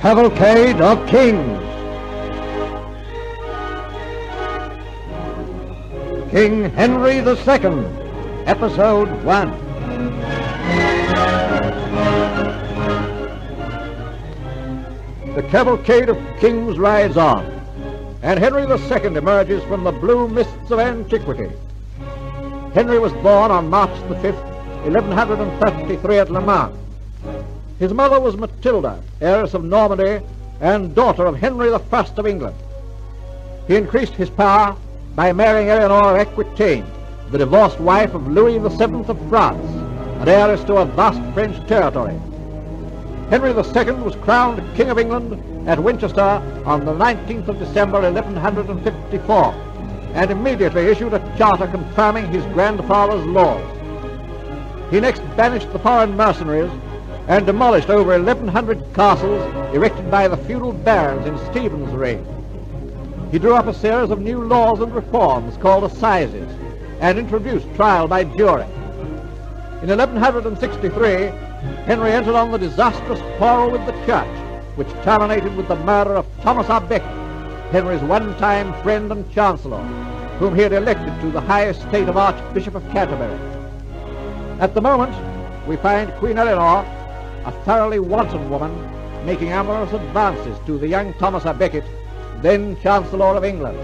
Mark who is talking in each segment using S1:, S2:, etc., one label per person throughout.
S1: Cavalcade of Kings. King Henry II, Episode 1. The cavalcade of kings rides on, and Henry II emerges from the blue mists of antiquity. Henry was born on March the 5th, 1133 at Le Mans. His mother was Matilda, heiress of Normandy and daughter of Henry I of England. He increased his power by marrying Eleanor of Aquitaine, the divorced wife of Louis VII of France, and heiress to a vast French territory. Henry II was crowned King of England at Winchester on the 19th of December 1154, and immediately issued a charter confirming his grandfather's laws. He next banished the foreign mercenaries and demolished over 1,100 castles erected by the feudal barons in Stephen's reign. He drew up a series of new laws and reforms called assizes, and introduced trial by jury. In 1163, Henry entered on the disastrous quarrel with the church, which terminated with the murder of Thomas à Becket, Henry's one-time friend and chancellor, whom he had elected to the high estate of Archbishop of Canterbury. At the moment, we find Queen Eleanor, a thoroughly wanton woman, making amorous advances to the young Thomas à Becket, then Chancellor of England.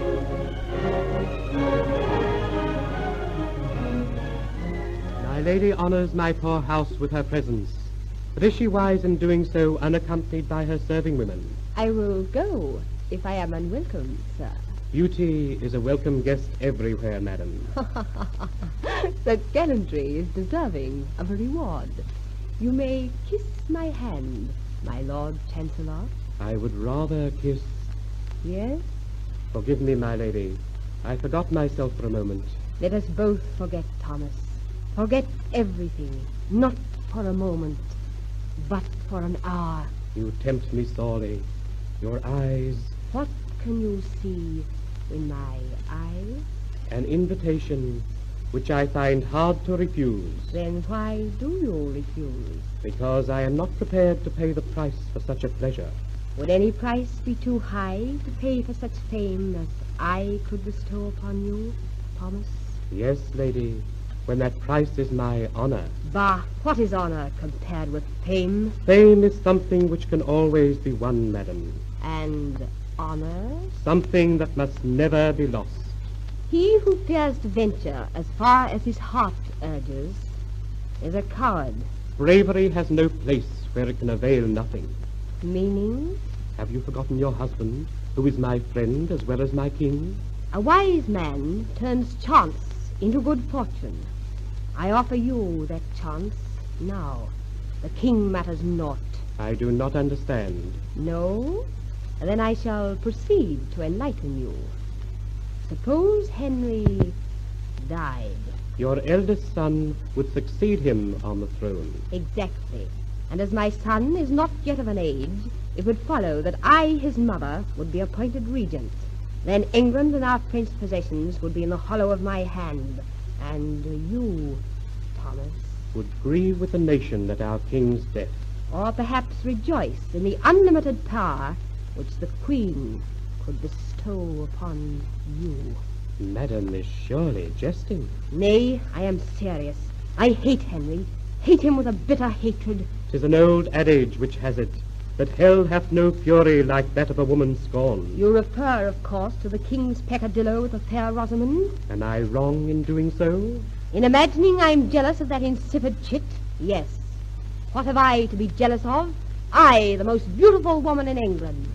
S2: My lady honours my poor house with her presence, but is she wise in doing so unaccompanied by her serving women?
S3: I will go if I am unwelcome, sir.
S2: Beauty is a welcome guest everywhere, madam.
S3: That gallantry is deserving of a reward. You may kiss my hand, my Lord Chancellor.
S2: I would rather kiss...
S3: Yes?
S2: Forgive me, my lady. I forgot myself for a moment.
S3: Let us both forget, Thomas. Forget everything, not for a moment, but for an hour.
S2: You tempt me sorely. Your eyes...
S3: What can you see in my eyes?
S2: An invitation which I find hard to refuse.
S3: Then why do you refuse?
S2: Because I am not prepared to pay the price for such a pleasure.
S3: Would any price be too high to pay for such fame as I could bestow upon you, Thomas?
S2: Yes, lady, when that price is my honor.
S3: Bah, what is honor compared with fame?
S2: Fame is something which can always be won, madam.
S3: And honor?
S2: Something that must never be lost.
S3: He who fears to venture as far as his heart urges is a coward.
S2: Bravery has no place where it can avail nothing.
S3: Meaning?
S2: Have you forgotten your husband, who is my friend as well as my king?
S3: A wise man turns chance into good fortune. I offer you that chance now. The king matters not.
S2: I do not understand.
S3: No? Then I shall proceed to enlighten you. Suppose Henry died.
S2: Your eldest son would succeed him on the throne.
S3: Exactly. And as my son is not yet of an age, it would follow that I, his mother, would be appointed regent. Then England and our French possessions would be in the hollow of my hand. And you, Thomas,
S2: would grieve with the nation at our king's death.
S3: Or perhaps rejoice in the unlimited power which the Queen could bestow upon you.
S2: Madam is surely jesting.
S3: Nay, I am serious. I hate Henry. Hate him with a bitter hatred.
S2: 'Tis an old adage which has it, that hell hath no fury like that of a woman scorned.
S3: You refer, of course, to the king's peccadillo with the fair Rosamond?
S2: Am I wrong in doing so?
S3: In imagining I'm jealous of that insipid chit? Yes. What have I to be jealous of? I, the most beautiful woman in England.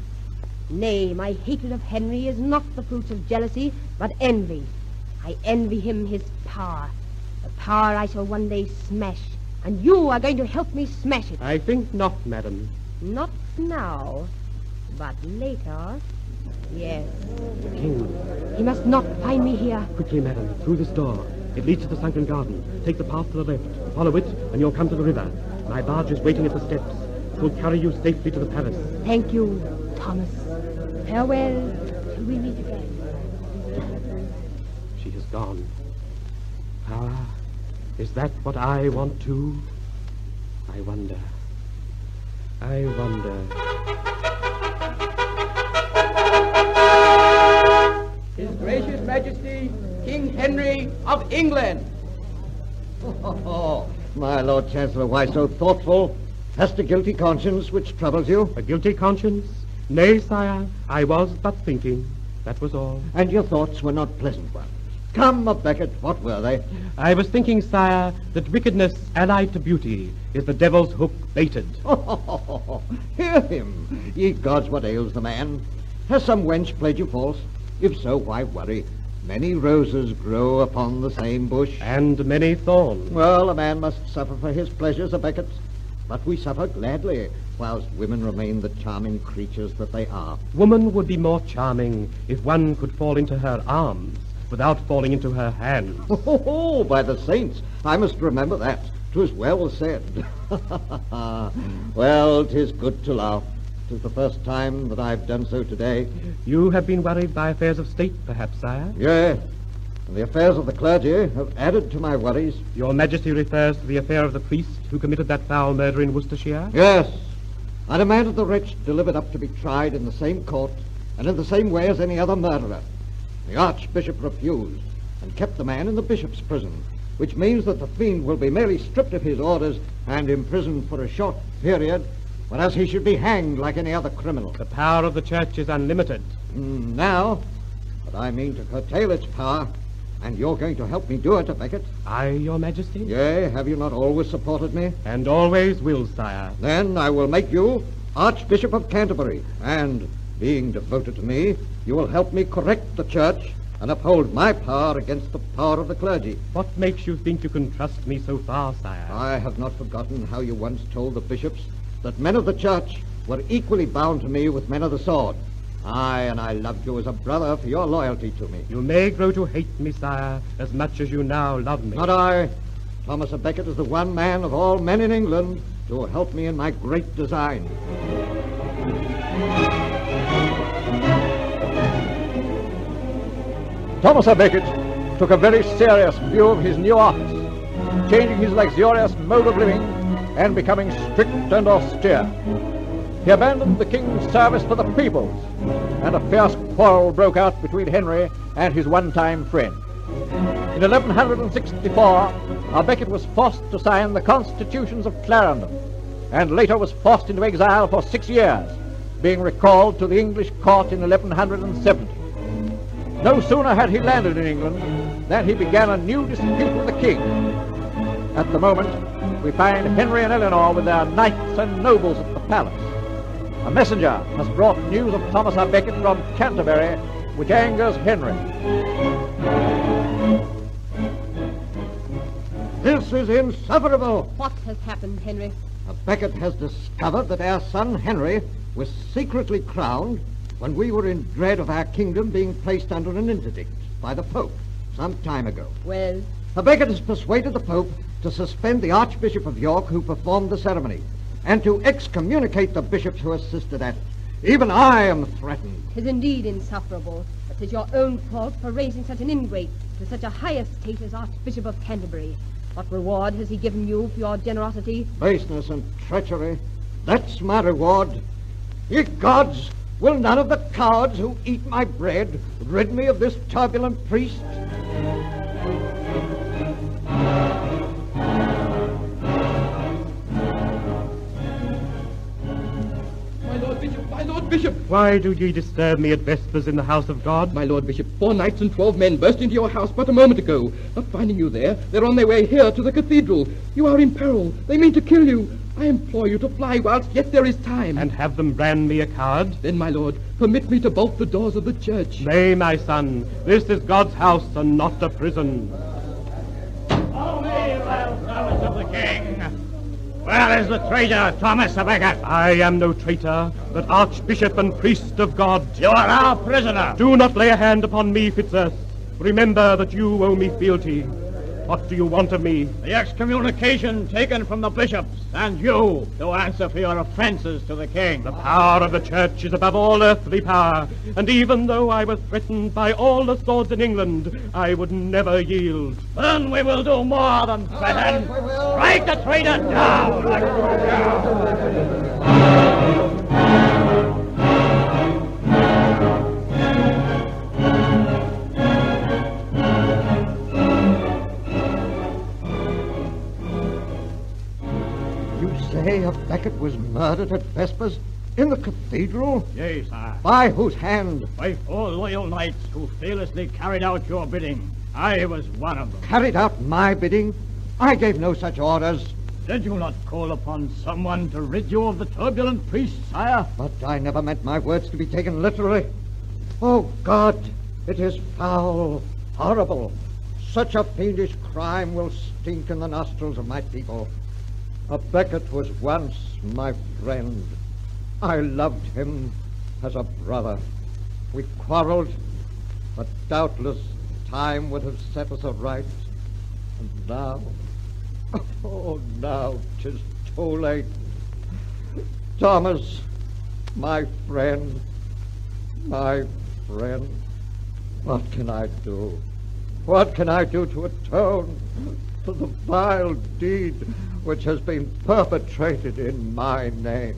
S3: Nay, my hatred of Henry is not the fruit of jealousy, but envy. I envy him his power, the power I shall one day smash, and you are going to help me smash it.
S2: I think not, madam.
S3: Not now, but later. Yes.
S2: The king.
S3: He must not find me here.
S2: Quickly, madam, through this door. It leads to the sunken garden. Take the path to the left. Follow it, and you'll come to the river. My barge is waiting at the steps. It will carry you safely to the palace.
S3: Thank you, Thomas. Farewell till we meet again.
S2: She has gone. Power, is that what I want too? I wonder.
S4: His Gracious Majesty, King Henry of England.
S1: Oh, my Lord Chancellor, why so thoughtful? Hast a guilty conscience which troubles you?
S2: A guilty conscience? Nay, sire, I was but thinking. That was all.
S1: And your thoughts were not pleasant ones. Come, Becket, what were they?
S2: I was thinking, sire, that wickedness allied to beauty is the devil's hook baited.
S1: Hear him. Ye gods, what ails the man? Has some wench played you false? If so, why worry? Many roses grow upon the same bush.
S2: And many thorns.
S1: Well, a man must suffer for his pleasures, Becket. But we suffer gladly, whilst women remain the charming creatures that they are.
S2: Woman would be more charming if one could fall into her arms without falling into her hands.
S1: Oh, by the saints, I must remember that. 'Twas well said. Well, 'tis good to laugh. 'Tis the first time that I've done so today.
S2: You have been worried by affairs of state, perhaps, sire?
S1: Yes, and the affairs of the clergy have added to my worries.
S2: Your Majesty refers to the affair of the priest who committed that foul murder in Worcestershire?
S1: Yes, I demanded the wretch delivered up to be tried in the same court and in the same way as any other murderer. The Archbishop refused and kept the man in the bishop's prison, which means that the fiend will be merely stripped of his orders and imprisoned for a short period, whereas he should be hanged like any other criminal.
S2: The power of the church is unlimited.
S1: Now, but I mean to curtail its power, and you're going to help me do it, Becket.
S2: I, your Majesty?
S1: Yea, have you not always supported me?
S2: And always will, sire.
S1: Then I will make you Archbishop of Canterbury, and, being devoted to me, you will help me correct the church and uphold my power against the power of the clergy.
S2: What makes you think you can trust me so far, sire?
S1: I have not forgotten how you once told the bishops that men of the church were equally bound to me with men of the sword. Aye, and I loved you as a brother for your loyalty to me.
S2: You may grow to hate me, sire, as much as you now love me.
S1: Not I. Thomas à Becket is the one man of all men in England to help me in my great design. Thomas à Becket took a very serious view of his new office, changing his luxurious mode of living and becoming strict and austere. He abandoned the king's service for the people's, and a fierce quarrel broke out between Henry and his one-time friend. In 1164, à Becket was forced to sign the constitutions of Clarendon, and later was forced into exile for 6 years, being recalled to the English court in 1170. No sooner had he landed in England than he began a new dispute with the king. At the moment, we find Henry and Eleanor with their knights and nobles at the palace. A messenger has brought news of Thomas à Becket from Canterbury, which angers Henry. This is insufferable.
S3: What has happened, Henry?
S1: À Becket has discovered that our son Henry was secretly crowned when we were in dread of our kingdom being placed under an interdict by the Pope some time ago.
S3: Well?
S1: À Becket has persuaded the Pope to suspend the Archbishop of York who performed the ceremony, and to excommunicate the bishops who assisted at it. Even I am threatened.
S3: 'Tis indeed insufferable, but 'tis your own fault for raising such an ingrate to such a high estate as Archbishop of Canterbury. What reward has he given you for your generosity?
S1: Baseness and treachery. That's my reward. Ye gods, will none of the cowards who eat my bread rid me of this turbulent priest?
S4: My Lord Bishop!
S2: Why do ye disturb me at vespers in the house of God?
S4: My Lord Bishop, 4 knights and 12 men burst into your house but a moment ago. Not finding you there, they're on their way here to the cathedral. You are in peril. They mean to kill you. I implore you to fly whilst yet there is time.
S2: And have them brand me a coward?
S4: Then, my lord, permit me to bolt the doors of the church.
S2: Nay, my son, this is God's house and not a prison.
S5: Follow me, royal servants of the king. Where is the traitor, Thomas à Becket?
S2: I am no traitor, but Archbishop and priest of God.
S5: You are our prisoner.
S2: Do not lay a hand upon me, Fitzurse. Remember that you owe me fealty. What do you want of me?
S5: The excommunication taken from the bishops, and you to answer for your offenses to the king.
S2: The power of the church is above all earthly power, and even though I was threatened by all the swords in England, I would never yield.
S5: Then we will do more than threaten. Strike the traitor down!
S1: say a Becket was murdered at Vespers in the cathedral?
S5: Yea, sire.
S1: By whose hand?
S5: By 4 loyal knights who fearlessly carried out your bidding. I was one of them.
S1: Carried out my bidding? I gave no such orders.
S5: Did you not call upon someone to rid you of the turbulent priest, sire?
S1: But I never meant my words to be taken literally. Oh, God, it is foul, horrible. Such a fiendish crime will stink in the nostrils of my people. A Becket was once my friend. I loved him as a brother. We quarreled, but doubtless time would have set us aright. And now, oh, now 'tis too late. Thomas, my friend, what can I do? What can I do to atone for the vile deed which has been perpetrated in my name?